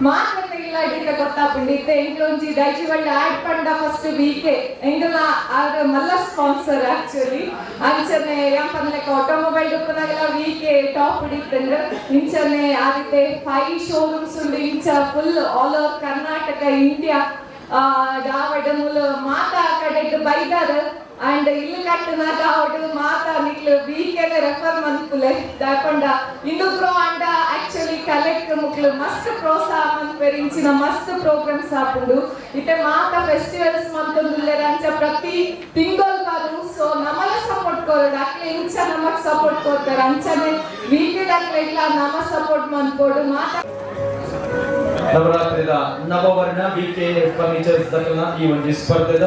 ಮಾತ್ರ ಇಲ್ಲ ಅಡಿಕ ಗೊತ್ತಾಪುಂಡು ಇತ್ತೆ ಎಂಗ್ಲೊಂಜಿ ದೈಜಿ ಒಳ್ಳೆ ಆಡ್ ಪಂಡ ಫಸ್ಟ್ ವೀಕೆ ಎಂಗ್ಲ ಆಗ ಮಲ್ಲ ಸ್ಪಾನ್ಸರ್ ಆಕ್ಚುಲಿ ಅಂಚನೆ ಪಂಡ್ಲೆಕ್ಕ ಆಟೋಮೊಬೈಲ್ ಡುಪ್ಪನಾಗೆಲ್ಲ ವೀಕೆ ಟಾಪ್ ಹಿಡಿತಂದ್ರೆ ಇಂಚನೆ ಆ ರೀತಿ 5 ಶೋರೂಮ್ಸ್ ಉಂಡು ಇಂಚ full all over Karnataka India ದಾವಡ ಮೂಲ ಮಾತಾ ಕಡೆ ಬೈದಾರ ಅಂಡ್ ಇಲ್ಲಿ ಕಟ್ಟನ ದಾವಡ ಮಾತಾ ನಿಕ್ಲು ವೀಕೆನೆ ರೆಫರ್ ಮನ್ಪುಲೆ ದಾಕೊಂಡ ಇಂದು ಗ್ರೋ ಅಂಡ ಆಕ್ಚುಲಿ ಕಲೆಕ್ಟ್ ಮುಕ್ಲು ಮಸ್ತ್ ಪ್ರೋತ್ಸಾಹ ಮನ್ಪೆರಿಂಚಿನ ಮಸ್ತ್ ಪ್ರೋಗ್ರಾಮ್ಸ್ ಆಪುಂಡು ಇತ್ತೆ ಮಾತಾ ಫೆಸ್ಟಿವಲ್ಸ್ ಮಂತೊಂದುಲ್ಲೆರ್ ಅಂಚ ಪ್ರತಿ ತಿಂಗಳು ಬಾರು ಸೊ ನಮಲ ಸಪೋರ್ಟ್ ಕೊರೋಡು ಅಕ್ಲೆ ಇಂಚ ನಮಕ್ ಸಪೋರ್ಟ್ ಕೊಡ್ತಾರೆ ಅಂಚನೆ ವೀಕೆಡ್ ಅಕ್ಲೆ ಇಲ್ಲ ನಮ ಸಪೋರ್ಟ್ ಮನ್ಪೋಡು ಮಾತಾ ನವರಾತ್ರಿದ ನವವರ್ಣ ವಿಕೆ ಫರ್ನಿಚರ್ಸ್ ದಕ್ಕನ ಈ ಒಂದು ಸ್ಪರ್ಧೆದ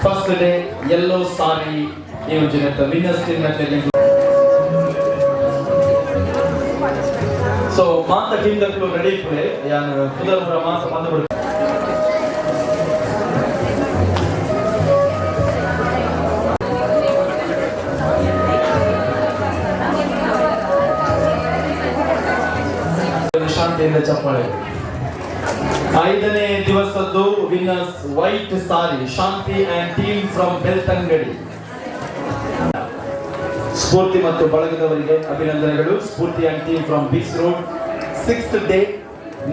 ಫಸ್ಟ್ ಡೇ ಯೆಲ್ಲೋ ಸಾರಿ ಈ ಒಂದು ವಿನ್ನರ್ಸ್ ಟೀಮ್ ಸೊ ಮಾತ ಟೀಮ್ ದಕ್ಕಲು ರೆಡಿ ಇಪ್ಪುಲೆ ಯಾನ್ ಕುದಲ್ಪುರ ಮಾಸ ಬಂದು ಶಾಂತಿಯಿಂದ ಚಪ್ಪಾಳೆ 5ನೇ ದಿವಸದ್ದು winners white sari Shanti and team from Belthangady Spoorthi ಮತ್ತು ಬಳಗದವರಿಗೆ ಅಭಿನಂದನೆಗಳು Spoorthi and team from beach road 6th day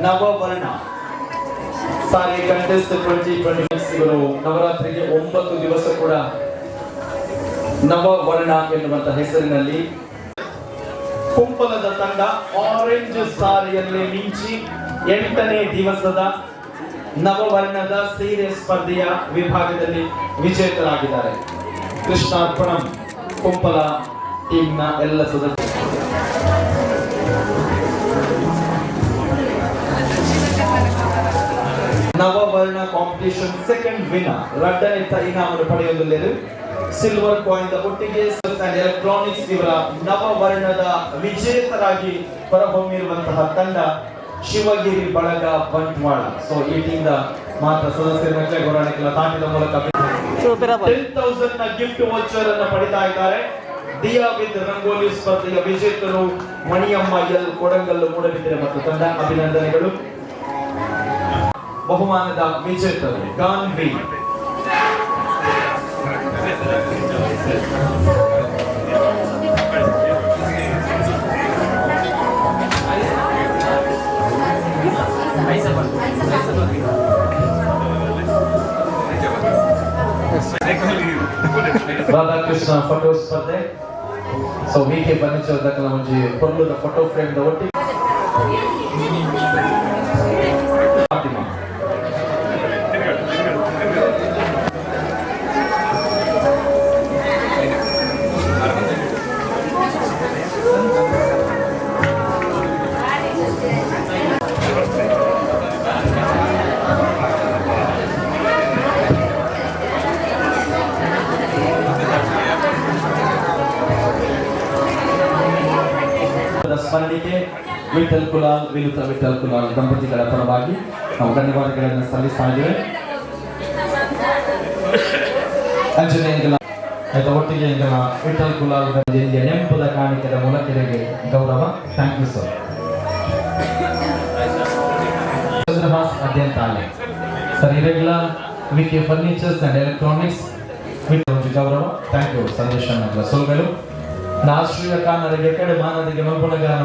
Navavarna sari contest 2026 ಇವರು ನವರಾತ್ರಿಗೆ 9 ದಿವಸ ಕೂಡ ನವವರ್ಣ ಎನ್ನುವಂತ ಹೆಸರಿನಲ್ಲಿ ಕುಂಪಲದ ತಂಡ ಆರೆಂಜ್ ಸಾರಿಯಲ್ಲಿ ಮಿಂಚಿ 8ನೇ ದಿವಸದ ನವವರ್ಣದ ಸೀರೆ ಸ್ಪರ್ಧೆಯ ವಿಭಾಗದಲ್ಲಿ ವಿಜೇತರಾಗಿದ್ದಾರೆ. ಕೃಷ್ಣಾರ್ಪಣಂ ಕುಂಪಲ ಟೀಮ್ನ ಎಲ್ಲ ಸದಸ್ಯರು. ನವವರ್ಣ ಕಾಂಪಿಟೇಷನ್ ಸೆಕೆಂಡ್ ವಿನ್ನರ್ ರಡ್ಡನೆತ್ತ ಇನಾಮನ್ನು ಪಡೆಯುವುದಿಲ್ಲ. ಸಿಲ್ವರ್ ಕಾಯಿನ್ ಒಟ್ಟಿಗೆ ಎಲೆಕ್ಟ್ರಾನಿಕ್ಸ್ ಇವರ ನವವರ್ಣದ ವಿಜೇತರಾಗಿ ಹೊರಹೊಮ್ಮಿರುವಂತಹ ತಂಡ ಶಿವಗಿರಿ ಬಳಗ ಬಂಟ್ವಾಳ. ಸೊ ಈ ಟೀಮ್ ಮಾತ್ರ ಸದಸ್ಯರ ನಕಲೆ ಗೊರಾಣಿಕೆಲ್ಲ ತಾಟಿದ ಮೂಲಕ 10,000 ನ ಗಿಫ್ಟ್ ವೌಚರ್ ಅನ್ನು ಪಡಿತಾ ಇದ್ದಾರೆ. ದಿಯಾ ವಿತ್ ರಂಗೋಲಿ ಸ್ಪರ್ಧೆಯ ವಿಜೇತರು ಮಣಿಯಮ್ಮ ಎಲ್ ಕೊಡಂಗಲ್ಲು ಮೂಡಬಿದ್ರೆ ಮತ್ತು ತಂಡ ಅಭಿನಂದನೆಗಳು. ಬಹುಮಾನದ ವಿಜೇತರು ಗಾನ್ವಿ ರಾಧಾಕೃಷ್ಣ ಫೋಟೋ ಸ್ಪರ್ಧೆ. ಸೊ ವಿಕೆ ಫರ್ನಿಚರ್ ದಕ್ಕಲ ಒಂಜಿ ಪೊರ್ಲುದ ಫೋಟೋ ಫ್ರೇಮ್ ದ ಒಟ್ಟಿಗೆ ಫಾತಿಮಾ. ಸ್ಮರಣಿಕೆ ವಿಠಲ್ ಕುಲಾಲ್ ವಿನುತ ವಿಠಲ್ ಕುಲಾಲ್ ದಂಪತಿಗಳ ಪರವಾಗಿ ನಾವು ಧನ್ಯವಾದಗಳನ್ನು ಸಲ್ಲಿಸ್ತಾ ಇದ್ದೇವೆ. ಅಂಜನೇಯ ಒಟ್ಟಿಗೆ ವಿಠಲ್ ಕುಲಾಲ್ ನೆಂಪದ ಕಾಣಿಕೆಯ ಮೂಲಕೆರೆಗೆ ಗೌರವ. Thank you sir. ಚಂದ್ರಹಾಸ್ ಅಧ್ಯಂತಾಲೆ ಸರ್ ಇರೆಗ್ಯುಲರ್ ವಿಕೆ ಫರ್ನಿಚರ್ಸ್ ಅಂಡ್ ಎಲೆಕ್ಟ್ರಾನಿಕ್ಸ್ ಗೌರವ. ಥ್ಯಾಂಕ್ ಯು ಸಂದೇಶ ಸುಲ್ಗಳು ರಾಷ್ಟ್ರೀಯ ಕಾನರಿಗೆ ಕಡೆ ಮಾನದಿಗೆ ಮಲ್ಪುಣಗಾರ